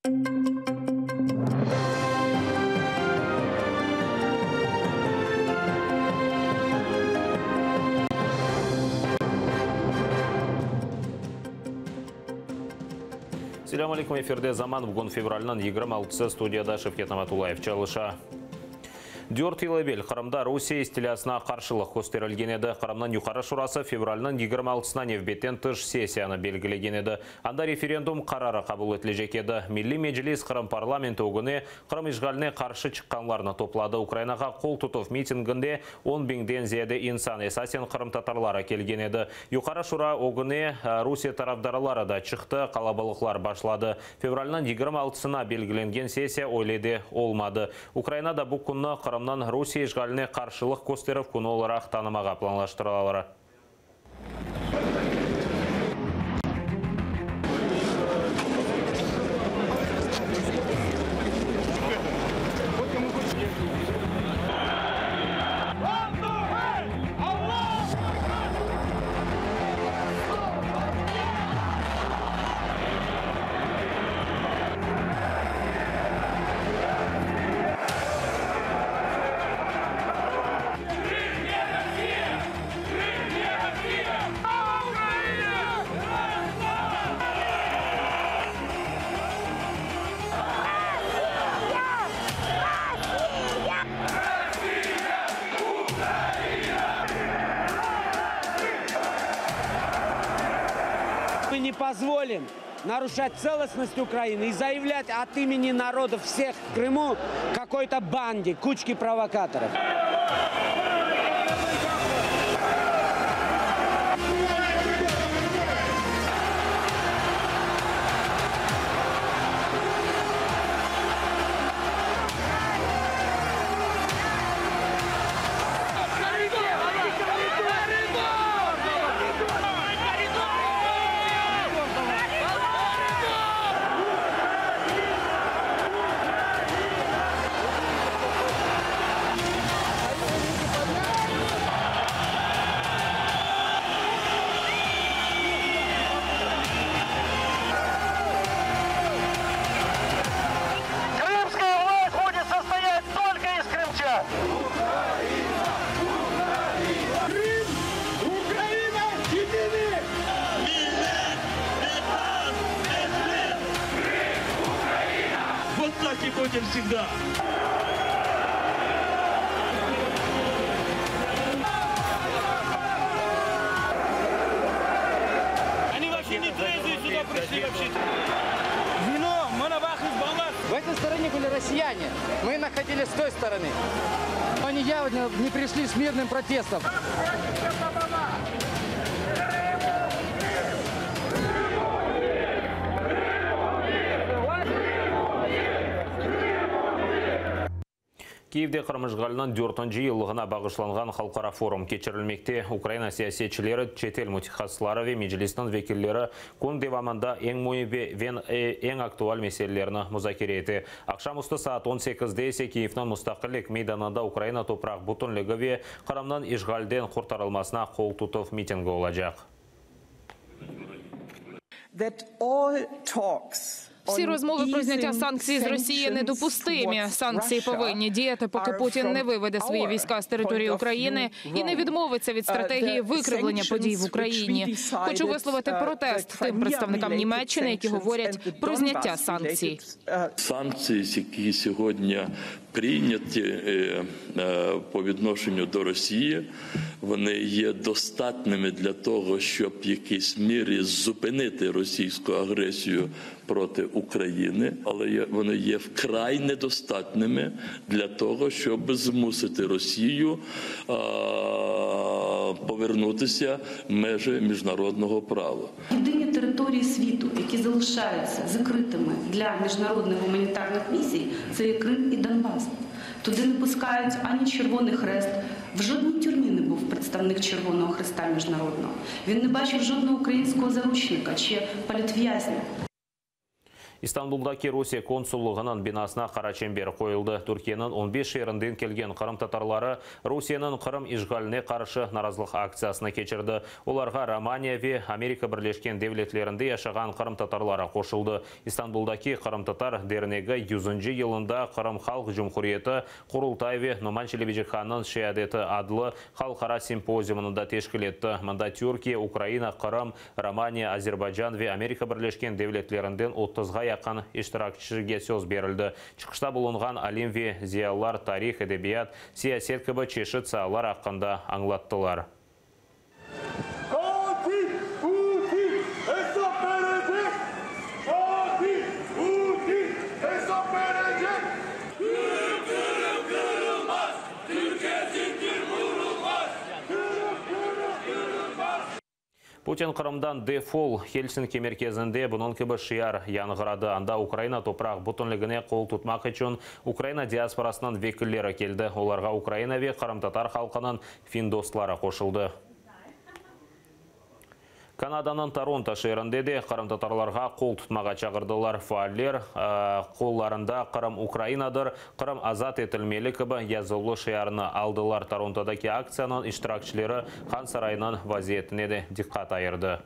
Assalamu alaikum, эфирде заман бүгін февральнан 26 студияда Шевкет Наматулаев чалыша. Дёрт елебел Қырымда Русия стилясына қаршылық көстерілген еді. Қырымнан юқары шурасы февральнан 26-сына невбеттен тыш сессияны белгілеген еді. Анда референдум қарары қабыл етілежек еді. Милли Меджлис Қырым парламенті өгіне Қырым ишғаліне қаршы шыққанларны топлады. Украинаға қол тұтып митингінде 10 000-ден зияде инсан эсасен Қырым татарлары келген еді. Юқары шура өгіне Русия тарафдарлары да шықты, қалабылықлар башлады. Февральнан 26-сына белгіленген сессия ойледі олмады. Украинада бұл күнні Қырымнан Русия ишғаліне қаршылық көстеріп күн оларақ танымаға планлаштыралары. Мы не позволим нарушать целостность Украины и заявлять от имени народов всех в Крыму какой-то банде, кучки провокаторов. И будем всегда. Они вообще не трезвые сюда пришли вообще. Вино, монобах из Болгар. В этой стороне были россияне. Мы находились с той стороны. Они явно не пришли с мирным протестом. Киевде Қырым ишғалынан 4-ші жылдығына бағышланған халықара форум кечірілмекте. Украина саясатчылары, чет-ел мутахассислары ве Меджлистің векиллері күн девамында ең мойыбе вен ең актуал меселелеріні музакире еті. Ақшамысты саат 18-де есе Киевнің мұстақылық мейданында Украина топрақ бұтынлығы ве Қырымнан ишғалден құртарылмасына қол тұтып митингі олажақ. Всі розмови про зняття санкцій з Росії недопустимі. Санкції повинні діяти, поки Путін не виведе свої війська з території України і не відмовиться від стратегії викривлення подій в Україні. Хочу висловити протест тим представникам Німеччини, які говорять про зняття санкцій. Санкції, які сьогодні прийняті по відношенню до Росії, вони є достатніми для того, щоб в якійсь мірі зупинити російську агресію проти України, але вони є вкрай недостатніми для того, щоб змусити Росію повернутися в межі міжнародного права. Єдині території світу, які залишаються закритими для міжнародних гуманітарних місій, це є Крим і Донбас. Туди не пускають ані Червоний Хрест. В жодній тюрмі не був представник Червоного Хреста міжнародного. Він не бачив жодного українського заручника чи політв'язня. Истанбулдаки Русия консуллығының бинасына қара чембер қойылды. Түркияның 15 шерінден келген қырым татарлары Русияның қырым ишгаліне қаршы наразылық акциясына кечірді. Оларға Романия ве Америка Бірлешкен Девлетлерінде яшаған қырым татарлары қошылды. Истанбулдаки қырым татар дернегі 100-жы елында Қырым халық жұмхуриеті Құрылтай ве Нуман Челебежиханның шеядеті адлы халқара симпозиумында тешкіл етті. Мұнда Түркия, Украина, Қырым, Романия, Азербайджан ве Америка Бірлешкен Девлетлерінден 30-ға яқын иштиракчыға сөз берілді. Чықышта болынған алим ве зиялар, тарих, эдебият, сиясет кібі чешіт сағалар ақында аңлаттылар. Путин Қырымдан дефол Хельсинки мерkezінде бұның кібі шияр яңғырады. Анда Украина топрақ бұтынлігіне қол тұтмақ үшін Украина диаспорасынан векіллері келді. Оларға Украина ве Қырым татар халқының фин достлары қошылды. Канаданың Торонто шерінде де Қырым татарларға қол тұтмаға чағырдылар. Фаалер қолларында Қырым Украинадыр, Қырым азат етілмелі кібі язылы шиярыны алдылар. Торонтодаки акцияның иштиракчылары хан сарайының вазиетіне де диққат айырды.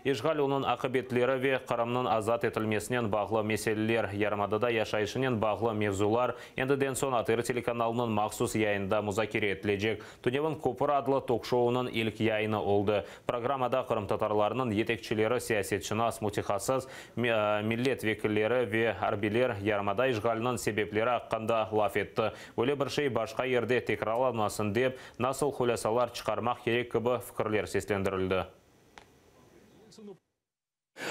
Ишғал оның ақыбетлері ве Қырымның азат етілмесінен бағлы меселелер, Ярмадада яшайшынен бағлы мевзулар, ендіден сон атыр телеканалының мақсус яйында музакире етілежек. Түневін көпір адлы ток-шоуының ilk яйыны олды. Программада Қырым татарларының етекчілері, сиясетшінас, мутихасыз, миллет векілері ве арбилер Ярмада ишғалының себеплері аққанда лаф етті. Өлі бір шей башқа ерде текраланмасын деп, насыл құлясалар чықармақ керек кібі фікірлер сеслендірілді.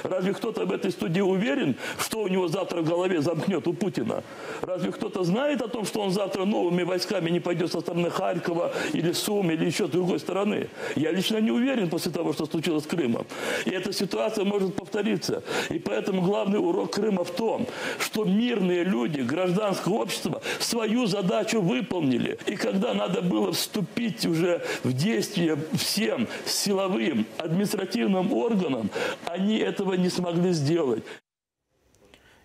Разве кто-то в этой студии уверен, что у него завтра в голове замкнет у Путина? Разве кто-то знает о том, что он завтра новыми войсками не пойдет со стороны Харькова или Сумы или еще с другой стороны? Я лично не уверен после того, что случилось с Крымом. И эта ситуация может повториться. И поэтому главный урок Крыма в том, что мирные люди, гражданское общество свою задачу выполнили. И когда надо было вступить уже в действие всем силовым административным органам, они этого не смогли сделать.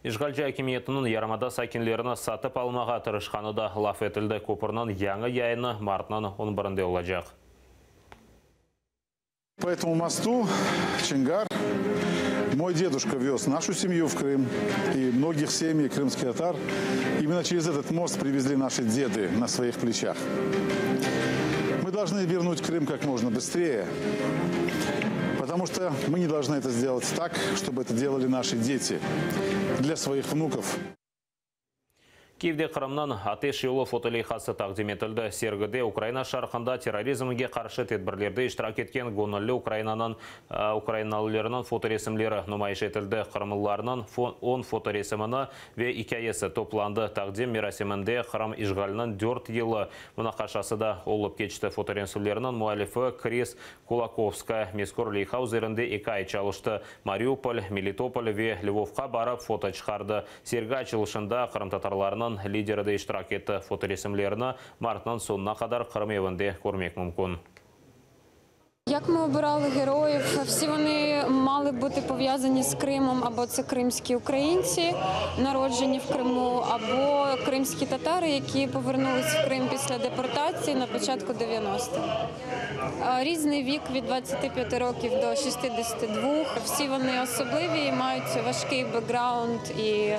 Ишғалжы әкиметінің Ярмада сакинлеріні сатып алмаға тырышқаны да лаф етілді. Көпірінің яңы яйыны мартынан 11-де олacak. По этому мосту Чингар мой дедушка вез нашу семью в Крым и многих семей крымских татар. Именно через этот мост привезли наши деды на своих плечах. Мы должны вернуть Крым как можно быстрее. Потому что мы не должны это сделать так, чтобы это делали наши дети для своих внуков. Киевде Қырымнан атеш жолы фотолейхасы тақдим етілді. Сергіде Украина шарқында терроризмге қаршы тедбірлерді иштирак еткен гоноллы украиналыларының фоторесімлері нумайыш етілді. Қырымлыларының 10 фоторесіміні ве икаясы топланды. Тақдим мерасимінде Қырым ишғалының 4 елы мұнақашасы да олып кечті. Фоторесімлерінің муалифы Крис Кулаковска мескор лейха üzerinde 2 ай чалышты. Мариуполь, Мелитополь ве Львовқа барып фото чықарды. Сергі açılышында Қырым татарларының лидері де иштирак етті. Фоторесімлеріні мартынан сонына қадар Қырым евінде көрмек мүмкін. Як ми обирали героїв? Всі вони мали бути пов'язані з Кримом, або це кримські українці, народжені в Криму, або кримські татари, які повернулись в Крим після депортації на початку 90-х. Різний вік від 25 років до 62. Всі вони особливі, мають важкий бекграунд і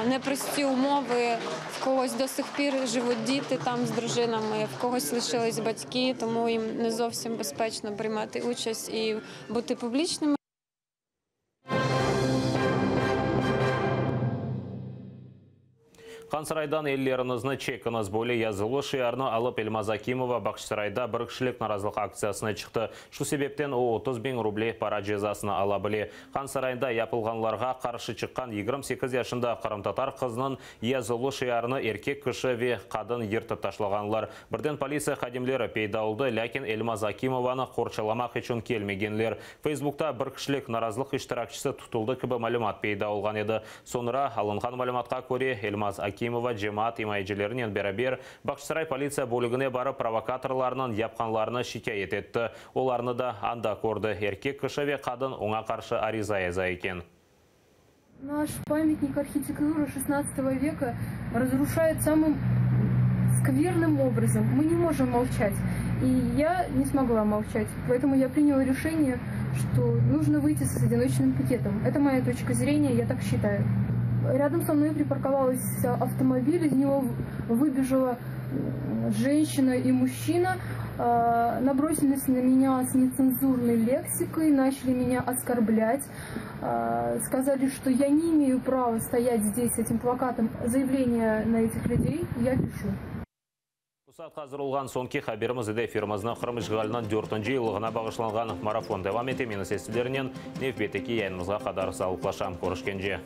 непрості умови. В когось до сих пір живуть діти там з дружинами, в когось лишились батьки, тому їм не зовсім безпечно приймати участь і бути публічними. Қансырайдан еллеріңізні чекіңіз бөлі язылы шиярны алып Эльмаз Акимова Бақшсарайда бір кішілік наразылық акциясына шықты. Шу себептен о 30 000 рублей пара жазасына ала біле. Қансырайда япылғанларға қаршы шыққан 28 яшында Қырым татар қызының язылы шиярны еркек кіші ве қадын ертіп ташлағанлар. Бірден полиция қадимлері пейда олды, ләкин Эльмаз Акимованы қорчаламақ үшін келмегенлер. Фейсбукта бір кішілік наразылық иштиракчысы тұтылды кібі мәлімат пейда олған еді. Соныра алынған мәліматқа көре Эльмаз Акимова Ибрагимова жемат имайджелерінен бәрі-бер Бақшысарай полиция бөлігіне бары провокаторларынан япқанларына шикайет етті. Оларны да анда көрді. Еркек кішеве қадын оңа қаршы ариза еза екен. Наш памятник архитектуры 16 века разрушает самым скверным образом. Мы не можем молчать. И я не смогла молчать. Поэтому я приняла решение, что нужно выйти с одиночным пикетом. Это моя точка зрения, я так считаю. Рядом со мной припарковался автомобиль, из него выбежала женщина и мужчина, набросились на меня с нецензурной лексикой, начали меня оскорблять, сказали, что я не имею права стоять здесь с этим плакатом. Заявление на этих людей я пишу. Усат қазір олған сонки хаберіміз эфиріміздің қырмыш ғалынан 4-ші елғына бағышланған марафон девам етемені сестілерінен нефбетекі яйынымызға қадар салықлашам көрішкенже.